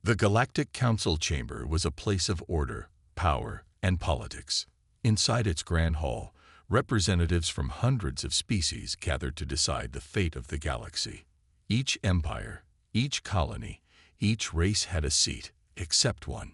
The Galactic Council chamber was a place of order, power, and politics. Inside its grand hall, representatives from hundreds of species gathered to decide the fate of the galaxy. Each empire, each colony, each race had a seat, except one.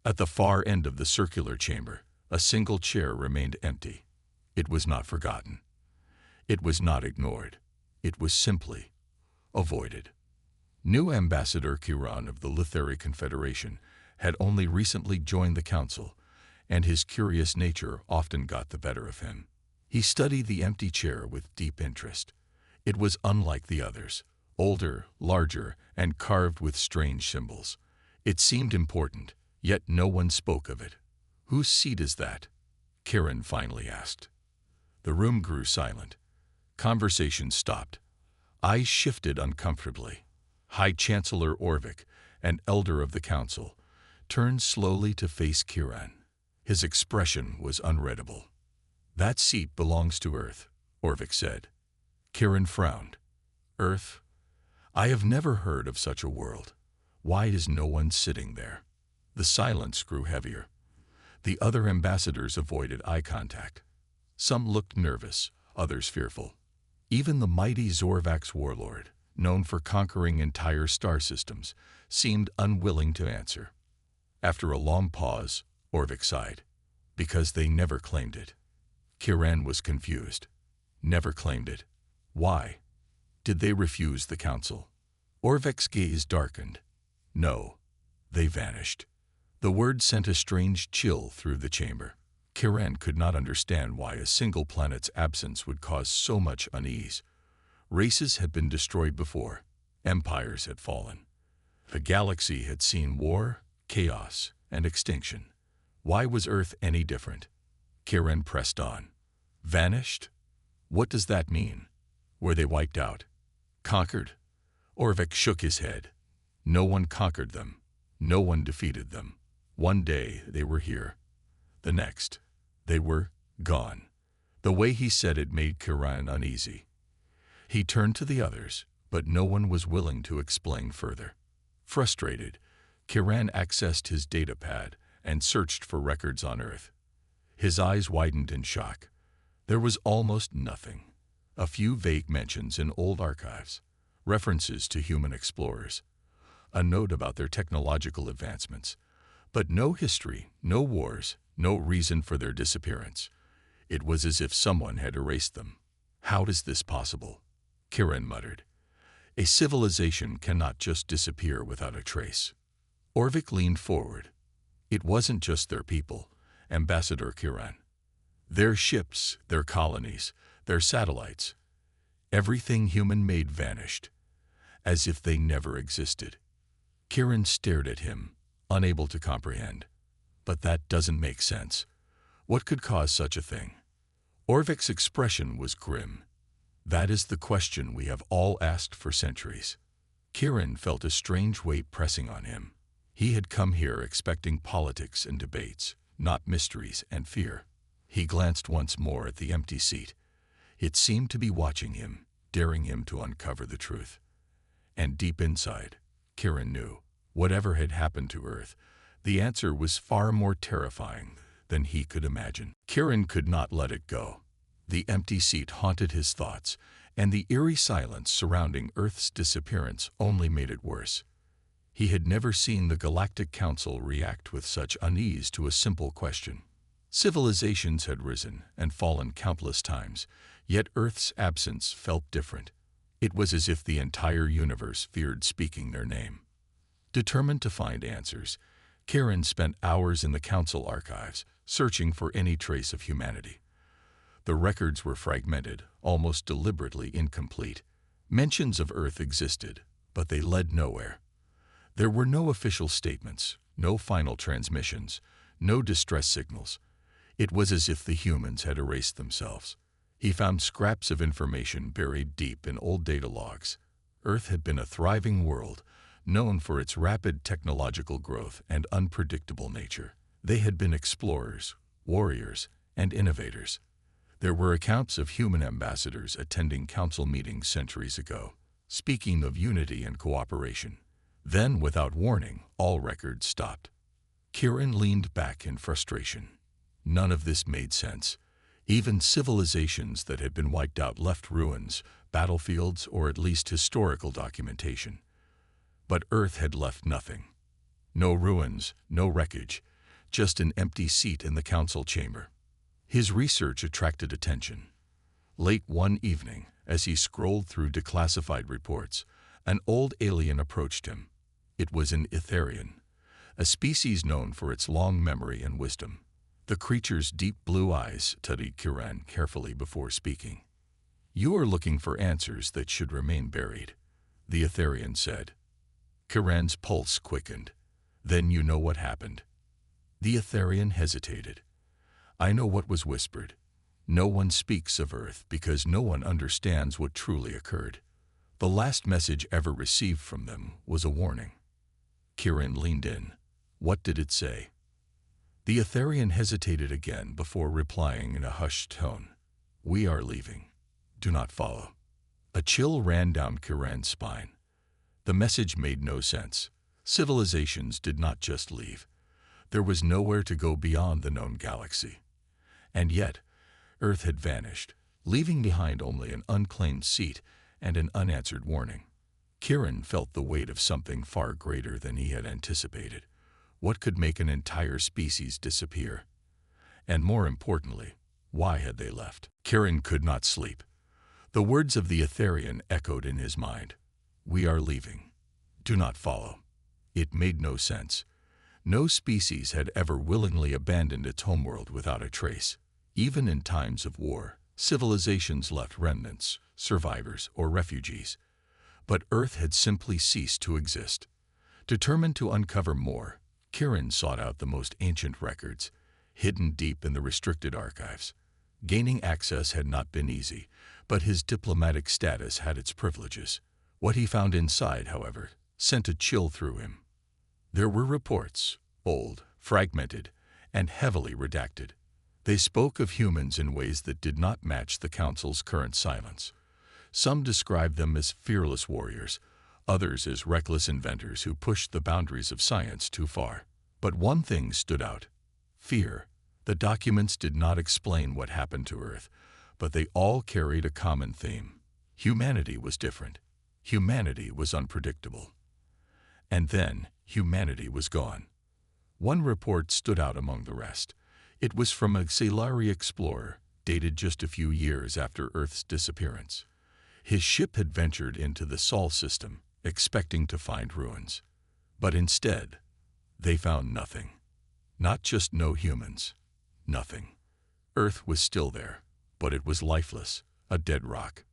At the far end of the circular chamber, a single chair remained empty. It was not forgotten. It was not ignored. It was simply avoided. New Ambassador Kiran of the Lithari Confederation had only recently joined the council, and his curious nature often got the better of him. He studied the empty chair with deep interest. It was unlike the others, older, larger, and carved with strange symbols. It seemed important, yet no one spoke of it. "Whose seat is that?" Kiran finally asked. The room grew silent. Conversation stopped. Eyes shifted uncomfortably. High Chancellor Orvik, an elder of the council, turned slowly to face Kiran. His expression was unreadable. "That seat belongs to Earth," Orvik said. Kiran frowned. "Earth? I have never heard of such a world. Why is no one sitting there?" The silence grew heavier. The other ambassadors avoided eye contact. Some looked nervous, others fearful. Even the mighty Zorvax warlord, known for conquering entire star systems, seemed unwilling to answer. After a long pause, Orvik sighed. "Because they never claimed it." Kiran was confused. Never claimed it. Why? Did they refuse the council? Orvik's gaze darkened. No, they vanished. The word sent a strange chill through the chamber. Kiran could not understand why a single planet's absence would cause so much unease. Races had been destroyed before. Empires had fallen. The galaxy had seen war, chaos, and extinction. Why was Earth any different? Kiran pressed on. Vanished? What does that mean? Were they wiped out? Conquered? Orvik shook his head. No one conquered them. No one defeated them. One day they were here. The next, they were gone. The way he said it made Kiran uneasy. He turned to the others, but no one was willing to explain further. Frustrated, Kiran accessed his datapad and searched for records on Earth. His eyes widened in shock. There was almost nothing. A few vague mentions in old archives, references to human explorers, a note about their technological advancements, but no history, no wars, no reason for their disappearance. It was as if someone had erased them. How is this possible? Kiran muttered. A civilization cannot just disappear without a trace. Orvik leaned forward. It wasn't just their people, Ambassador Kiran. Their ships, their colonies, their satellites. Everything human-made vanished, as if they never existed. Kiran stared at him, unable to comprehend. But that doesn't make sense. What could cause such a thing? Orvik's expression was grim. That is the question we have all asked for centuries. Kiran felt a strange weight pressing on him. He had come here expecting politics and debates, not mysteries and fear. He glanced once more at the empty seat. It seemed to be watching him, daring him to uncover the truth. And deep inside, Kiran knew, whatever had happened to Earth, the answer was far more terrifying than he could imagine. Kiran could not let it go. The empty seat haunted his thoughts, and the eerie silence surrounding Earth's disappearance only made it worse. He had never seen the Galactic Council react with such unease to a simple question. Civilizations had risen and fallen countless times, yet Earth's absence felt different. It was as if the entire universe feared speaking their name. Determined to find answers, Kiran spent hours in the council archives, searching for any trace of humanity. The records were fragmented, almost deliberately incomplete. Mentions of Earth existed, but they led nowhere. There were no official statements, no final transmissions, no distress signals. It was as if the humans had erased themselves. He found scraps of information buried deep in old data logs. Earth had been a thriving world, known for its rapid technological growth and unpredictable nature. They had been explorers, warriors, and innovators. There were accounts of human ambassadors attending council meetings centuries ago, speaking of unity and cooperation. Then, without warning, all records stopped. Kieran leaned back in frustration. None of this made sense. Even civilizations that had been wiped out left ruins, battlefields, or at least historical documentation. But Earth had left nothing. No ruins, no wreckage, just an empty seat in the council chamber. His research attracted attention. Late one evening, as he scrolled through declassified reports, an old alien approached him. It was an Etherian, a species known for its long memory and wisdom. The creature's deep blue eyes studied Kieran carefully before speaking. "You are looking for answers that should remain buried," the Etherian said. Kieran's pulse quickened. "Then you know what happened." The Etherian hesitated. "I know what was whispered. No one speaks of Earth because no one understands what truly occurred. The last message ever received from them was a warning." Kieran leaned in. "What did it say?" The Etherian hesitated again before replying in a hushed tone. "We are leaving. Do not follow." A chill ran down Kieran's spine. The message made no sense. Civilizations did not just leave. There was nowhere to go beyond the known galaxy. And yet, Earth had vanished, leaving behind only an unclaimed seat and an unanswered warning. Kieran felt the weight of something far greater than he had anticipated. What could make an entire species disappear? And more importantly, why had they left? Kieran could not sleep. The words of the Etherian echoed in his mind. "We are leaving. Do not follow." It made no sense. No species had ever willingly abandoned its homeworld without a trace. Even in times of war, civilizations left remnants, survivors, or refugees. But Earth had simply ceased to exist. Determined to uncover more, Kieran sought out the most ancient records, hidden deep in the restricted archives. Gaining access had not been easy, but his diplomatic status had its privileges. What he found inside, however, sent a chill through him. There were reports, old, fragmented, and heavily redacted. They spoke of humans in ways that did not match the Council's current silence. Some described them as fearless warriors, others as reckless inventors who pushed the boundaries of science too far. But one thing stood out: fear. The documents did not explain what happened to Earth, but they all carried a common theme. Humanity was different. Humanity was unpredictable. And then, humanity was gone. One report stood out among the rest. It was from a Xelari explorer, dated just a few years after Earth's disappearance. His ship had ventured into the Sol system, expecting to find ruins. But instead, they found nothing. Not just no humans. Nothing. Earth was still there, but it was lifeless, a dead rock.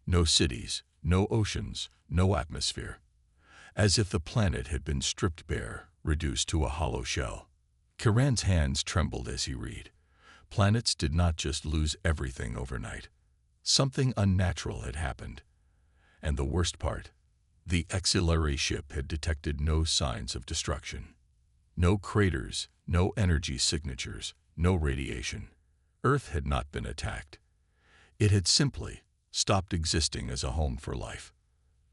No cities, no oceans, no atmosphere. As if the planet had been stripped bare, reduced to a hollow shell. Kieran's hands trembled as he read. Planets did not just lose everything overnight. Something unnatural had happened. And the worst part, the Xelari ship had detected no signs of destruction. No craters, no energy signatures, no radiation. Earth had not been attacked. It had simply stopped existing as a home for life.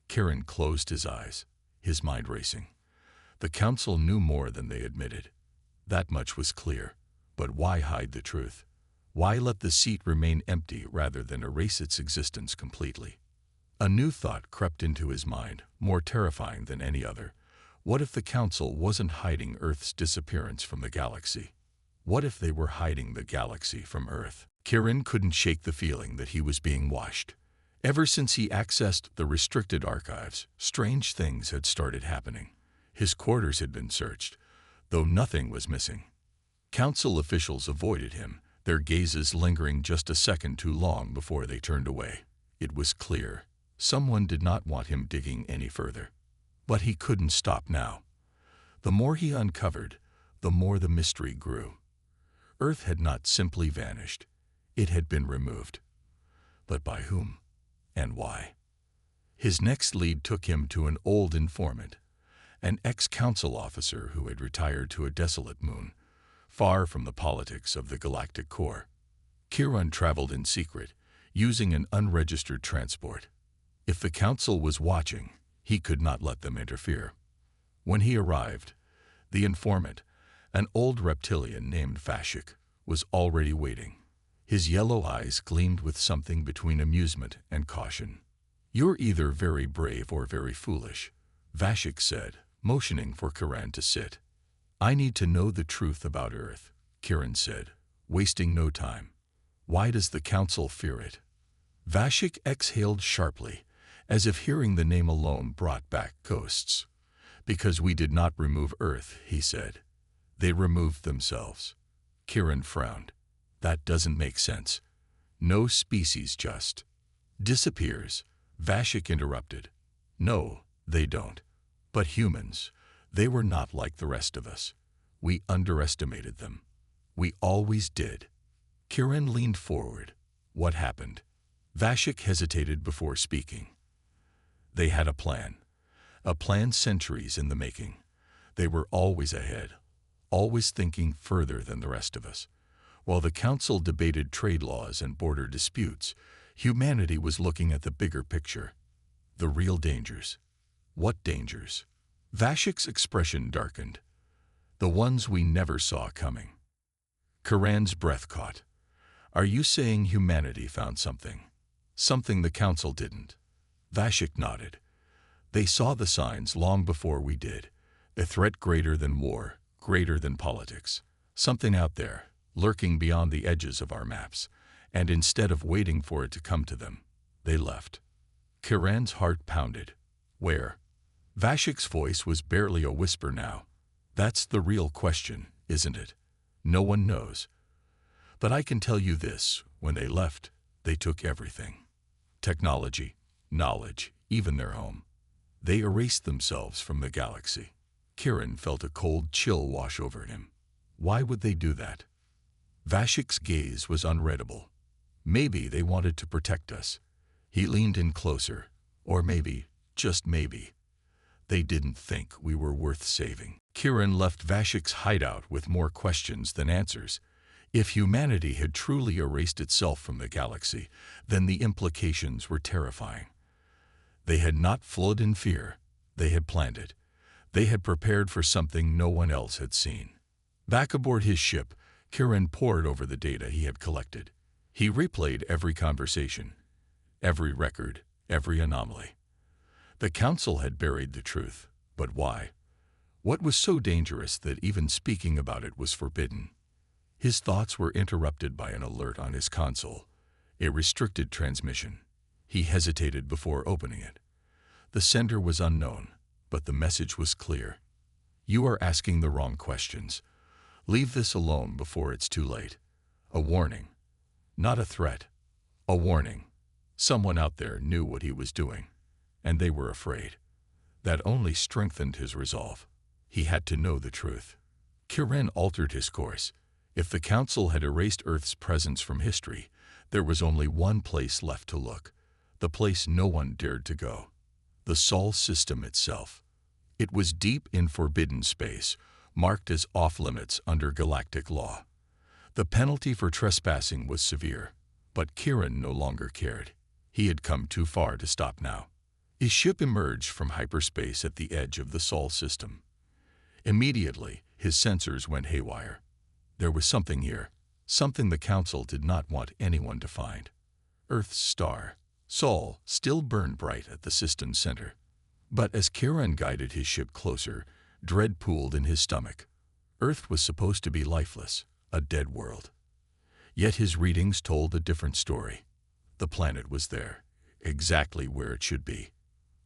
Kieran closed his eyes, his mind racing. The Council knew more than they admitted. That much was clear. But why hide the truth? Why let the seat remain empty rather than erase its existence completely? A new thought crept into his mind, more terrifying than any other. What if the Council wasn't hiding Earth's disappearance from the galaxy? What if they were hiding the galaxy from Earth? Kieran couldn't shake the feeling that he was being watched. Ever since he accessed the restricted archives, strange things had started happening. His quarters had been searched, though nothing was missing. Council officials avoided him, their gazes lingering just a second too long before they turned away. It was clear. Someone did not want him digging any further. But he couldn't stop now. The more he uncovered, the more the mystery grew. Earth had not simply vanished. It had been removed. But by whom? And why? His next lead took him to an old informant, an ex-council officer who had retired to a desolate moon, far from the politics of the galactic core. Kieran traveled in secret, using an unregistered transport. If the Council was watching, he could not let them interfere. When he arrived, the informant, an old reptilian named Vashik, was already waiting. His yellow eyes gleamed with something between amusement and caution. "You're either very brave or very foolish," Vashik said, motioning for Kiran to sit. "I need to know the truth about Earth," Kiran said, wasting no time. "Why does the Council fear it?" Vashik exhaled sharply, as if hearing the name alone brought back ghosts. "Because we did not remove Earth," he said. "They removed themselves." Kiran frowned. "That doesn't make sense. No species just disappears," Vashik interrupted. "No, they don't. But humans, they were not like the rest of us. We underestimated them. We always did." Kiran leaned forward. "What happened?" Vashik hesitated before speaking. "They had a plan centuries in the making. They were always ahead, always thinking further than the rest of us. While the Council debated trade laws and border disputes, humanity was looking at the bigger picture, the real dangers." "What dangers?" Vashik's expression darkened. "The ones we never saw coming." Kiran's breath caught. "Are you saying humanity found something? Something the Council didn't?" Vashik nodded. "They saw the signs long before we did. A threat greater than war, greater than politics. Something out there, lurking beyond the edges of our maps. And instead of waiting for it to come to them, they left." Kiran's heart pounded. "Where?" Vashik's voice was barely a whisper now. "That's the real question, isn't it? No one knows. But I can tell you this, when they left, they took everything. Technology, knowledge, even their home. They erased themselves from the galaxy." Kiran felt a cold chill wash over him. "Why would they do that?" Vashik's gaze was unreadable. "Maybe they wanted to protect us." He leaned in closer. "Or maybe, just maybe, they didn't think we were worth saving." Kiran left Vashik's hideout with more questions than answers. If humanity had truly erased itself from the galaxy, then the implications were terrifying. They had not fled in fear. They had planned it. They had prepared for something no one else had seen. Back aboard his ship, Kiran pored over the data he had collected. He replayed every conversation, every record, every anomaly. The Council had buried the truth, but why? What was so dangerous that even speaking about it was forbidden? His thoughts were interrupted by an alert on his console, a restricted transmission. He hesitated before opening it. The sender was unknown, but the message was clear. "You are asking the wrong questions. Leave this alone before it's too late." A warning. Not a threat. A warning. Someone out there knew what he was doing, and they were afraid. That only strengthened his resolve. He had to know the truth. Kiran altered his course. If the Council had erased Earth's presence from history, there was only one place left to look, the place no one dared to go. The Sol system itself. It was deep in forbidden space, marked as off-limits under galactic law. The penalty for trespassing was severe, but Kiran no longer cared. He had come too far to stop now. His ship emerged from hyperspace at the edge of the Sol system. Immediately, his sensors went haywire. There was something here, something the Council did not want anyone to find. Earth's star, Sol, still burned bright at the system's center. But as Kiran guided his ship closer, dread pooled in his stomach. Earth was supposed to be lifeless, a dead world. Yet his readings told a different story. The planet was there, exactly where it should be.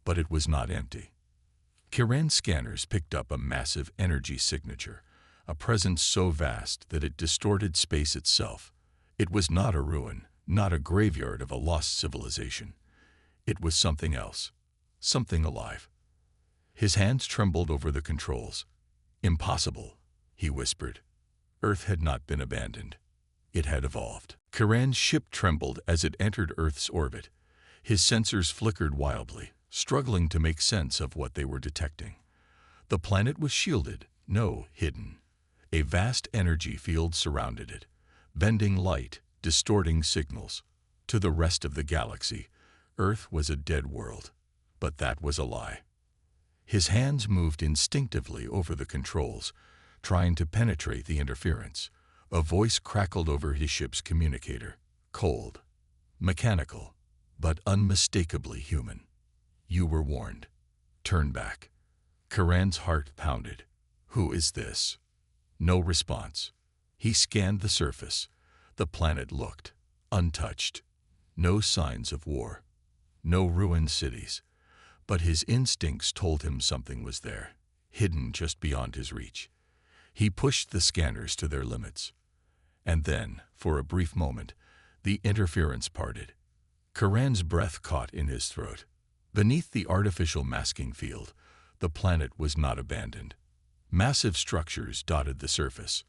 But it was not empty. Kiran's scanners picked up a massive energy signature, a presence so vast that it distorted space itself. It was not a ruin, not a graveyard of a lost civilization. It was something else, something alive. His hands trembled over the controls. "Impossible," he whispered. Earth had not been abandoned. It had evolved. Kiran's ship trembled as it entered Earth's orbit. His sensors flickered wildly, struggling to make sense of what they were detecting. The planet was shielded, no, hidden. A vast energy field surrounded it, bending light, distorting signals. To the rest of the galaxy, Earth was a dead world. But that was a lie. His hands moved instinctively over the controls, trying to penetrate the interference. A voice crackled over his ship's communicator, cold, mechanical, but unmistakably human. "You were warned. Turn back." Kiran's heart pounded. "Who is this?" No response. He scanned the surface. The planet looked untouched. No signs of war. No ruined cities. But his instincts told him something was there, hidden just beyond his reach. He pushed the scanners to their limits. And then, for a brief moment, the interference parted. Kiran's breath caught in his throat. Beneath the artificial masking field, the planet was not abandoned. Massive structures dotted the surface.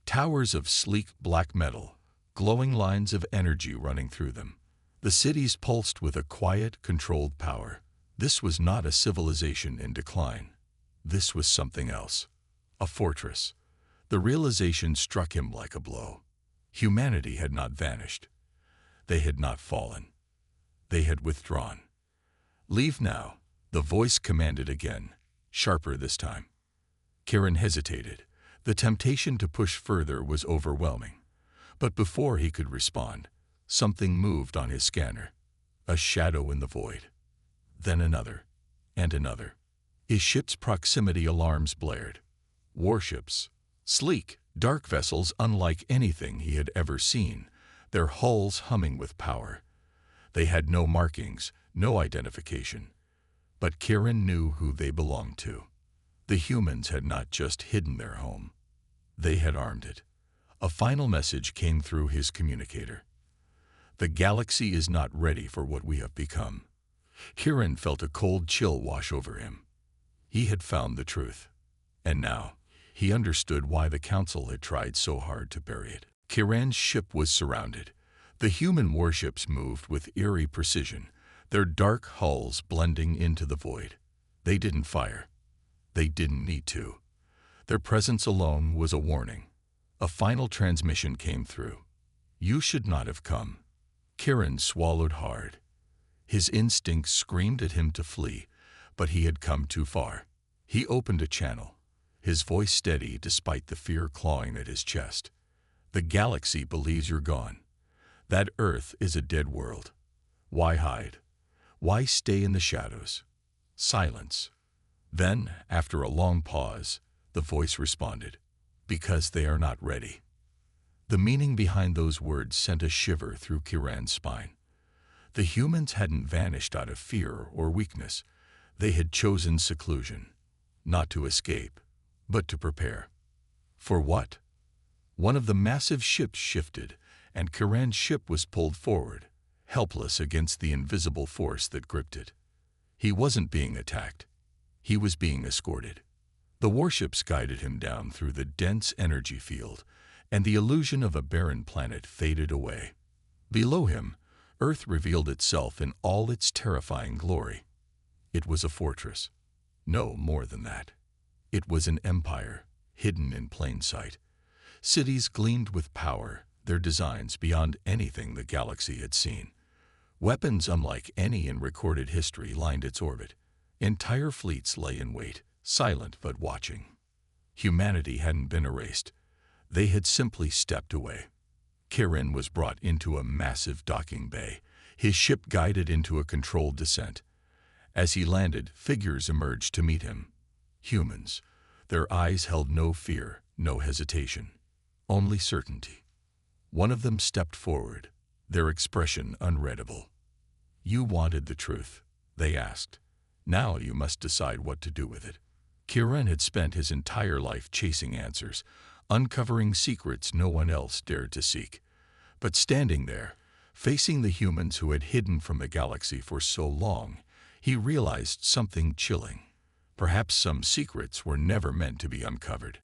Towers of sleek black metal, glowing lines of energy running through them. The cities pulsed with a quiet, controlled power. This was not a civilization in decline. This was something else. A fortress. The realization struck him like a blow. Humanity had not vanished. They had not fallen. They had withdrawn. "Leave now," the voice commanded again, sharper this time. Kiran hesitated. The temptation to push further was overwhelming. But before he could respond, something moved on his scanner. A shadow in the void. Then another, and another. His ship's proximity alarms blared. Warships. Sleek, dark vessels unlike anything he had ever seen, their hulls humming with power. They had no markings, no identification. But Kiran knew who they belonged to. The humans had not just hidden their home. They had armed it. A final message came through his communicator. "The galaxy is not ready for what we have become." Kiran felt a cold chill wash over him. He had found the truth. And now, he understood why the Council had tried so hard to bury it. Kiran's ship was surrounded. The human warships moved with eerie precision, their dark hulls blending into the void. They didn't fire. They didn't need to. Their presence alone was a warning. A final transmission came through. "You should not have come." Kiran swallowed hard. His instincts screamed at him to flee, but he had come too far. He opened a channel, his voice steady despite the fear clawing at his chest. "The galaxy believes you're gone. That Earth is a dead world. Why hide? Why stay in the shadows?" Silence. Then, after a long pause, the voice responded, "Because they are not ready." The meaning behind those words sent a shiver through Kiran's spine. The humans hadn't vanished out of fear or weakness. They had chosen seclusion, not to escape, but to prepare. For what? One of the massive ships shifted, and Kiran's ship was pulled forward, helpless against the invisible force that gripped it. He wasn't being attacked. He was being escorted. The warships guided him down through the dense energy field, and the illusion of a barren planet faded away. Below him, Earth revealed itself in all its terrifying glory. It was a fortress. No more than that. It was an empire, hidden in plain sight. Cities gleamed with power, their designs beyond anything the galaxy had seen. Weapons unlike any in recorded history lined its orbit. Entire fleets lay in wait, silent but watching. Humanity hadn't been erased. They had simply stepped away. Kiran was brought into a massive docking bay, his ship guided into a controlled descent. As he landed, figures emerged to meet him. Humans. Their eyes held no fear, no hesitation, only certainty. One of them stepped forward, their expression unreadable. "You wanted the truth," they asked. "Now you must decide what to do with it." Kiran had spent his entire life chasing answers, uncovering secrets no one else dared to seek. But standing there, facing the humans who had hidden from the galaxy for so long, he realized something chilling. Perhaps some secrets were never meant to be uncovered.